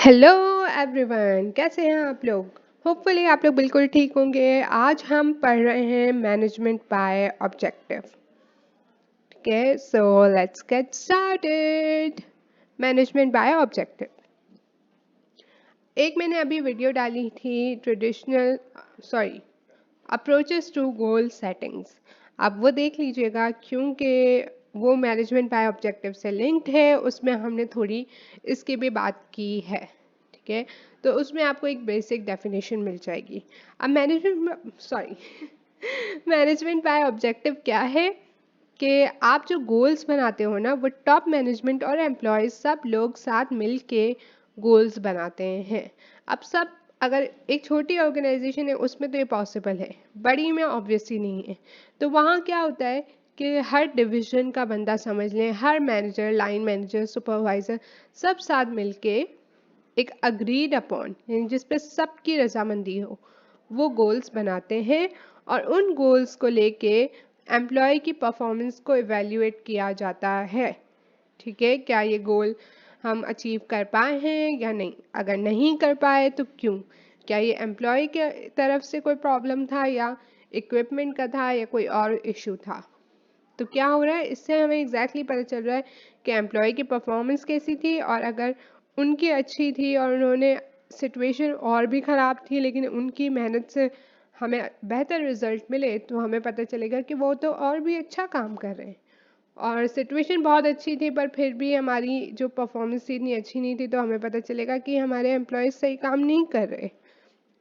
Hello everyone, कैसे हैं आप लोग। होपफुली आप लोग बिल्कुल ठीक होंगे। आज हम पढ़ रहे हैं मैनेजमेंट बाय ऑब्जेक्टिव। ठीक है, so let's get started. Management by objective, एक मैंने अभी वीडियो डाली थी, traditional sorry approaches to goal settings. आप वो देख लीजिएगा क्योंकि वो मैनेजमेंट बाय ऑब्जेक्टिव से लिंक्ड है। उसमें हमने थोड़ी इसकी भी बात की है। ठीक है, तो उसमें आपको एक बेसिक डेफिनेशन मिल जाएगी। अब मैनेजमेंट बाय ऑब्जेक्टिव क्या है कि आप जो गोल्स बनाते हो ना, वो टॉप मैनेजमेंट और एम्प्लॉयज सब लोग साथ मिल के गोल्स बनाते हैं। अब सब अगर एक छोटी ऑर्गेनाइजेशन है उसमें तो ये पॉसिबल है, बड़ी में ऑब्वियसली नहीं है। तो वहाँ क्या होता है कि हर डिवीजन का बंदा समझ लें, हर मैनेजर, लाइन मैनेजर, सुपरवाइजर सब साथ मिलके एक अग्रीड अपॉन, यानी जिस पे सबकी रजामंदी हो, वो गोल्स बनाते हैं। और उन गोल्स को लेके एम्प्लॉय की परफॉर्मेंस को इवेल्युएट किया जाता है। ठीक है, क्या ये गोल हम अचीव कर पाए हैं या नहीं, अगर नहीं कर पाए तो क्यों, क्या ये एम्प्लॉय के तरफ से कोई प्रॉब्लम था या इक्विपमेंट का था या कोई और इशू था। तो क्या हो रहा है, इससे हमें एग्जैक्टली पता चल रहा है कि एम्प्लॉय की परफॉर्मेंस कैसी थी, और अगर उनकी अच्छी थी और उन्होंने सिचुएशन और भी ख़राब थी लेकिन उनकी मेहनत से हमें बेहतर रिजल्ट मिले, तो हमें पता चलेगा कि वो तो और भी अच्छा काम कर रहे हैं। और सिचुएशन बहुत अच्छी थी पर फिर भी हमारी जो परफॉर्मेंस थी इतनी अच्छी नहीं थी, तो हमें पता चलेगा कि हमारे एम्प्लॉयज़ सही काम नहीं कर रहे।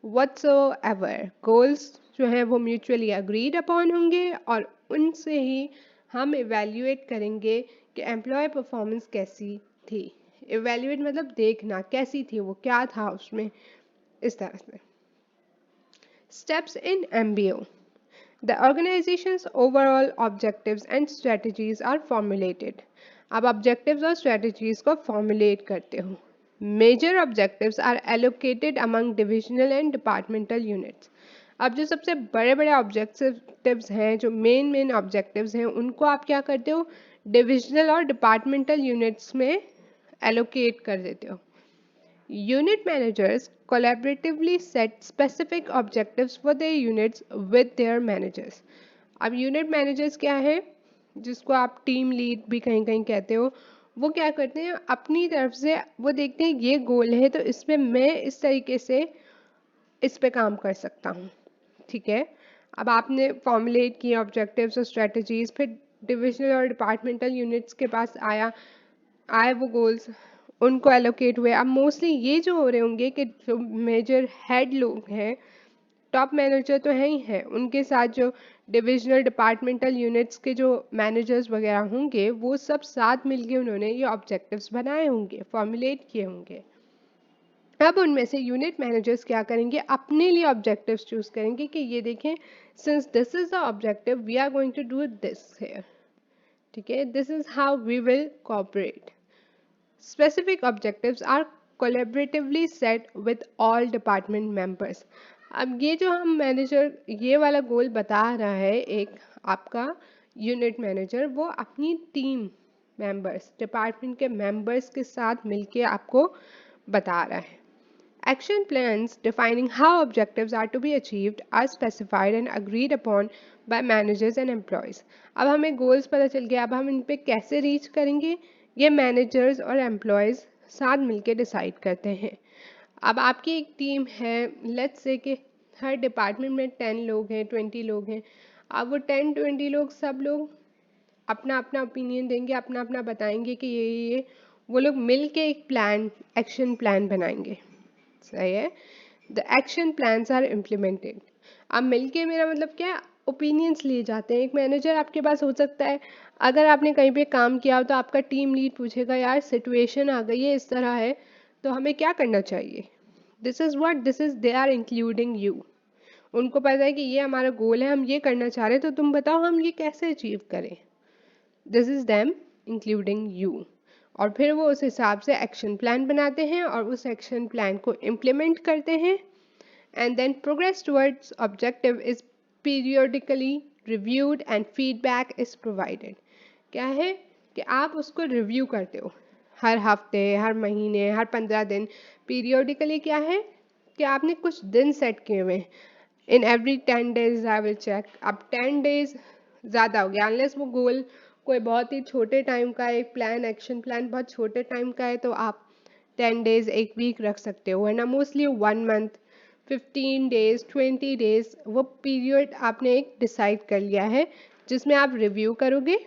व्हाट्सोएवर गोल्स जो हैं वो म्यूचुअली अग्रीड अपॉन होंगे, और उनसे ही हम इवेल्युएट करेंगे कि एम्प्लॉय परफॉर्मेंस कैसी थी। इवेल्युएट मतलब देखना कैसी थी, वो क्या था उसमें, इस तरह से। Steps in MBO, the organization's overall objectives and strategies are formulated. आप objectives और strategies को formulate करते हो। Major objectives are allocated among divisional and departmental units. अब जो सबसे बड़े बड़े ऑब्जेक्टिव्स हैं, जो मेन ऑब्जेक्टिव्स हैं, उनको आप क्या करते हो, डिविजनल और डिपार्टमेंटल यूनिट्स में एलोकेट कर देते हो। Unit managers collaboratively set specific objectives for their units with their managers. अब यूनिट मैनेजर्स क्या है, जिसको आप टीम लीड भी कहीं कहीं कहते हो, वो क्या करते हैं, अपनी तरफ से वो देखते हैं ये गोल है तो इसमें मैं इस तरीके से इस पे काम कर सकता हूँ। ठीक है, अब आपने फॉर्मुलेट किए ऑब्जेक्टिव्स और स्ट्रेटजीज, फिर डिविजनल और डिपार्टमेंटल यूनिट्स के पास आए वो गोल्स, उनको एलोकेट हुए। अब मोस्टली ये जो हो रहे होंगे कि जो मेजर हेड लोग हैं, टॉप मैनेजर तो है ही हैं, उनके साथ जो डिविजनल डिपार्टमेंटल यूनिट्स के जो मैनेजर्स वगैरह होंगे, वो सब साथ मिलके उन्होंने ये ऑब्जेक्टिव्स बनाए होंगे, फॉर्मुलेट किए होंगे। अब उनमें से यूनिट मैनेजर्स क्या करेंगे, अपने लिए ऑब्जेक्टिव्स चूज करेंगे कि ये देखें, since this is the objective we are going to do this here. ठीक है, this is how we will cooperate. Specific objectives are collaboratively set with all department members. अब ये जो हम मैनेजर ये वाला गोल बता रहा है, एक आपका यूनिट मैनेजर वो अपनी टीम मेंबर्स, डिपार्टमेंट के मेंबर्स के साथ मिलके आपको बता रहा है। Action plans defining how objectives are to be achieved are specified and agreed upon by managers and employees. अब हमें गोल्स पता चल गया, अब हम इन पे कैसे रीच करेंगे, ये मैनेजर्स और एम्प्लॉयज़ साथ मिलके डिसाइड करते हैं। अब आपकी एक टीम है, लेट्स से कि हर डिपार्टमेंट में 10 लोग हैं, 20 लोग हैं। अब वो 10-20 लोग सब लोग अपना अपना ओपिनियन देंगे, अपना अपना बताएंगे कि ये वो लोग मिल के एक प्लान, एक्शन प्लान बनाएंगे। सही है, the action plans are implemented. अब मिलके मेरा मतलब क्या, ओपिनियंस लिए जाते हैं। एक मैनेजर आपके पास हो सकता है, अगर आपने कहीं पे काम किया हो तो आपका टीम लीड पूछेगा, यार सिचुएशन आ गई है इस तरह है, तो हमें क्या करना चाहिए। This is they are including you. उनको पता है कि ये हमारा गोल है, हम ये करना चाह रहे हैं, तो तुम बताओ हम ये कैसे अचीव करें। This is them including you. और फिर वो उस हिसाब से एक्शन प्लान बनाते हैं और उस एक्शन प्लान को इम्प्लीमेंट करते हैं। And then progress towards objective is periodically reviewed and feedback is provided. क्या है कि आप उसको रिव्यू करते हो, हर हफ्ते, हर महीने, हर 15 दिन पीरियोडिकली क्या है कि आपने कुछ दिन सेट किए हुए हैं। In every 10 days I will check. अब 10 days ज़्यादा हो गया, अनलेस वो गोल कोई बहुत ही छोटे टाइम का एक प्लान, एक्शन प्लान बहुत छोटे टाइम का है, तो आप 10 days, एक वीक रख सकते हो, वरना मोस्टली 1 मंथ, 15 days, 20 days, वो पीरियड आपने एक डिसाइड कर लिया है जिसमें आप रिव्यू करोगे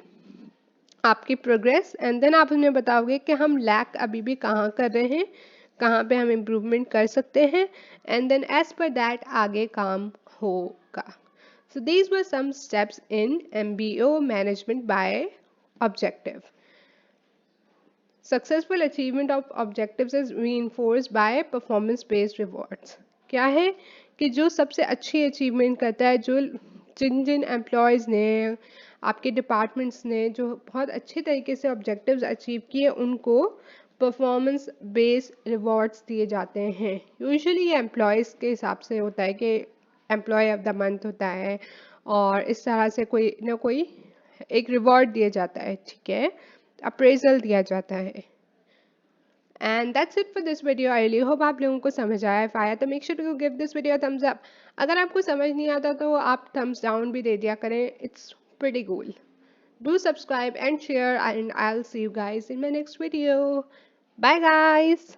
आपकी प्रोग्रेस, एंड देन आप हमें बताओगे कि हम लैक अभी भी कहाँ कर रहे हैं, कहाँ पे हम इम्प्रूवमेंट कर सकते हैं, एंड देन एज पर दैट आगे काम होगा। So these were some steps in MBO management by objective. Successful achievement of objectives is reinforced by performance based rewards. क्या है कि जो सबसे अच्छी अचीवमेंट करता है, जो जिन जिन एम्प्लॉयज़ ने, आपके डिपार्टमेंट्स ने जो बहुत अच्छे तरीके से ऑब्जेक्टिव्स अचीव किए, उनको परफॉर्मेंस बेस्ड रिवॉर्ड्स दिए जाते हैं। यूजुअली ये एम्प्लॉयज़ के हिसाब से होता है कि एम्प्लॉय ऑफ द मंथ होता है, और इस तरह से कोई ना कोई एक रिवॉर्ड दिया जाता है, ठीक है, अप्रेजल दिया जाता है। And that's it for this video. I really hope आप लोगों को समझ आया। इफ आया तो make sure to give this video thumbs up. अगर आपको समझ नहीं आता तो आप थम्स डाउन भी दे दिया करें, it's pretty cool. Do subscribe and share, and I will see you guys in my next video. Bye guys.